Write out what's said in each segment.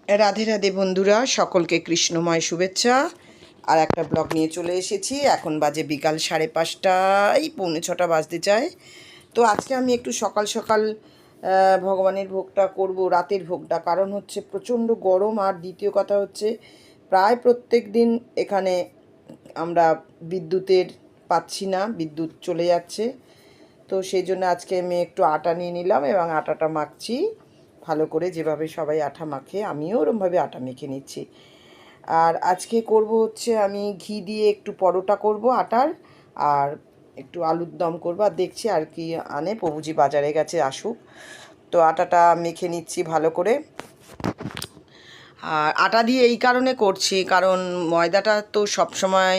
রাধে রাধে বন্ধুরা, সকলকে কৃষ্ণময় শুভেচ্ছা। আর একটা ব্লগ নিয়ে চলে এসেছি। এখন বাজে বিকাল 5:30, পৌনে 6টা বাজতে চায়। তো আজকে আমি একটু সকাল সকাল ভগবানের ভোগটা করব, রাতের ভোগটা। কারণ হচ্ছে প্রচণ্ড গরম, আর দ্বিতীয় কথা হচ্ছে প্রায় প্রত্যেক দিন এখানে আমরা বিদ্যুতের পাচ্ছি না, বিদ্যুৎ চলে যাচ্ছে। তো সেই জন্য আজকে আমি একটু আটা নিয়ে নিলাম এবং আটাটা মাখছি ভালো করে, যেভাবে সবাই আটা মাখে আমিও ওরমভাবে আটা মেখে নিচ্ছি। আর আজকে করব হচ্ছে আমি ঘি দিয়ে একটু পরোটা করব আটার, আর একটু আলুর দম করবো। আর দেখছি আর কি আনে, প্রভুজি বাজারে গেছে, আসুক। তো আটাটা মেখে নিচ্ছি ভালো করে। আর আটা দিয়ে এই কারণে করছি, কারণ ময়দাটা তো সব সময়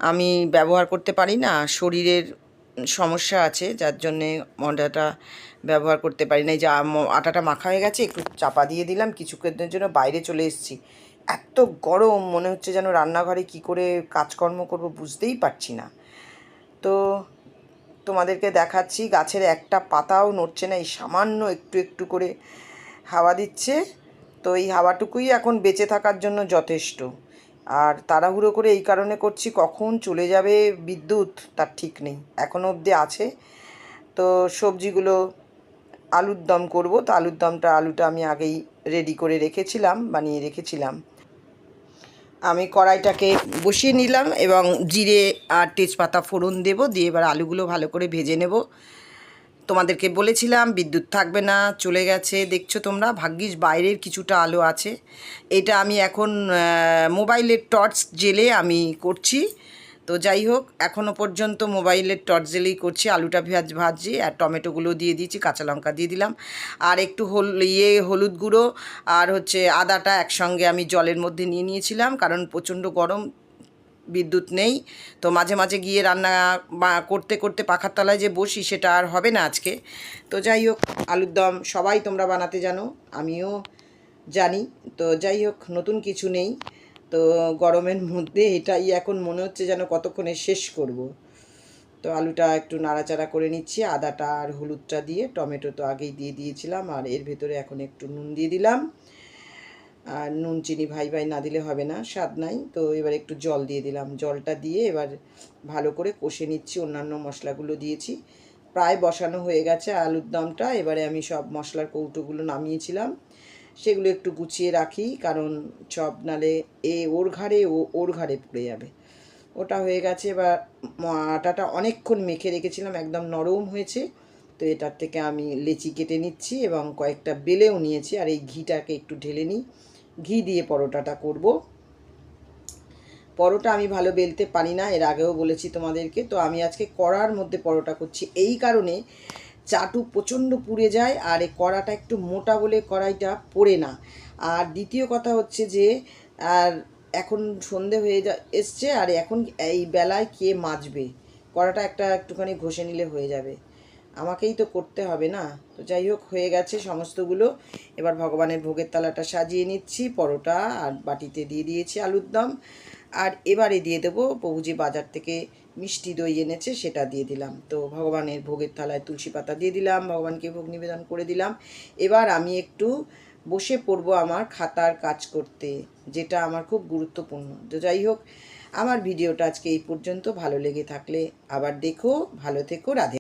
আমি ব্যবহার করতে পারি না, শরীরের সমস্যা আছে, যার জন্যে ময়দাটা ব্যবহার করতে পারি না। এই যে আটাটা মাখা হয়ে গেছে, একটু চাপা দিয়ে দিলাম, কিছুক্ষণের জন্য বাইরে চলে এসেছি। এত গরম, মনে হচ্ছে যেন রান্নাঘরে কি করে কাজকর্ম করব বুঝতেই পারছি না। তো তোমাদেরকে দেখাচ্ছি, গাছের একটা পাতাও নড়ছে না, এই সামান্য একটু একটু করে হাওয়া দিচ্ছে। তো এই হাওয়াটুকুই এখন বেঁচে থাকার জন্য যথেষ্ট। আর তাড়াহুড়ো করে এই কারণে করছি, কখন চলে যাবে বিদ্যুৎ তার ঠিক নেই, এখনও অবধি আছে। তো সবজিগুলো আলুর দম করব। তো আলুটা আমি আগেই রেডি করে রেখেছিলাম, বানিয়ে রেখেছিলাম। আমি কড়াইটাকে বসিয়ে নিলাম এবং জিরে আর তেজপাতা ফোড়ন দেব, দিয়ে এবার আলুগুলো ভালো করে ভেজে নেব। তোমাদেরকে বলেছিলাম বিদ্যুৎ থাকবে না, চলে গেছে। দেখছো তোমরা, ভাগ্যিস বাইরের কিছুটা আলো আছে। এটা আমি এখন মোবাইলের টর্চ জেলে আমি করছি। তো যাই হোক, এখনও পর্যন্ত মোবাইলের টর্চ জেলেই করছি। আলুটা ভাজি আর টমেটোগুলো দিয়ে দিয়েছি, কাঁচা লঙ্কা দিয়ে দিলাম, আর একটু হলুদ গুঁড়ো আর হচ্ছে আদাটা একসঙ্গে আমি জলের মধ্যে নিয়ে নিয়েছিলাম, কারণ প্রচণ্ড গরম, বিদ্যুৎ নেই। তো মাঝে মাঝে গিয়ে রান্না করতে করতে পাখার তলায় যে বসি, সেটা আর হবে না আজকে। তো যাই হোক, আলুর দম সবাই তোমরা বানাতে জানো, আমিও জানি। তো যাই হোক, নতুন কিছু নেই। তো গরমের মধ্যে এটাই এখন মনে হচ্ছে যেন কতক্ষণে শেষ করব। তো আলুটা একটু নাড়াচাড়া করে নিচ্ছি, আদাটা আর হলুদটা দিয়ে। টমেটো তো আগেই দিয়ে দিয়েছিলাম, আর এর ভেতরে এখন একটু নুন দিয়ে দিলাম। আর নুন চিনি ভাই ভাই না দিলে হবে না, স্বাদ নাই। তো এবার একটু জল দিয়ে দিলাম, জলটা দিয়ে এবার ভালো করে কষে নিচ্ছি। অন্যান্য মশলাগুলো দিয়েছি, প্রায় বসানো হয়ে গেছে আলুর দমটা। এবারে আমি সব মশলার কৌটোগুলো নামিয়েছিলাম, সেগুলো একটু গুছিয়ে রাখি, কারণ সব নালে ওর ঘাড়ে পড়ে যাবে। ওটা হয়ে গেছে। এবার আটাটা অনেকক্ষণ মেখে রেখেছিলাম, একদম নরম হয়েছে। তো এটার থেকে আমি লেচি কেটে নিচ্ছি এবং কয়েকটা বেলেও নিয়েছি। আর এই ঘিটাকে একটু ঢেলে নিই, ঘি দিয়ে পরোটাটা করব। পরোটা আমি ভালো বেলতে পারি না, এর আগেও বলেছি তোমাদেরকে। তো আমি আজকে কড়ার মধ্যে পরোটা করছি, এই কারণে চাটু প্রচণ্ড পুড়ে যায়, আর এই কড়াটা একটু মোটা বলে কড়াইটা পোড়ে না। আর দ্বিতীয় কথা হচ্ছে যে, আর এখন সন্ধে হয়ে এসছে, আর এখন এই বেলায় কে মাজবে কড়াটা? একটুখানি ঘষে নিলে হয়ে যাবে, আমাকেই তো করতে হবে না। তো যাই হোক, হয়ে গেছে সমস্তগুলো। এবার ভগবানের ভোগের থালাটা সাজিয়ে নিচ্ছি, পরোটা আর বাটিতে দিয়ে দিয়েছি আলুর দম। আর এবারে দিয়ে দেবো, প্রভুজি বাজার থেকে মিষ্টি দই এনেছে, সেটা দিয়ে দিলাম। তো ভগবানের ভোগের থালায় তুলসী পাতা দিয়ে দিলাম, ভগবানকে ভোগ নিবেদন করে দিলাম। এবার আমি একটু বসে পড়বো আমার খাতার কাজ করতে, যেটা আমার খুব গুরুত্বপূর্ণ। তো যাই হোক, আমার ভিডিওটা আজকে এই পর্যন্ত। ভালো লেগে থাকলে আবার দেখো, ভালো থেকো, রাধে।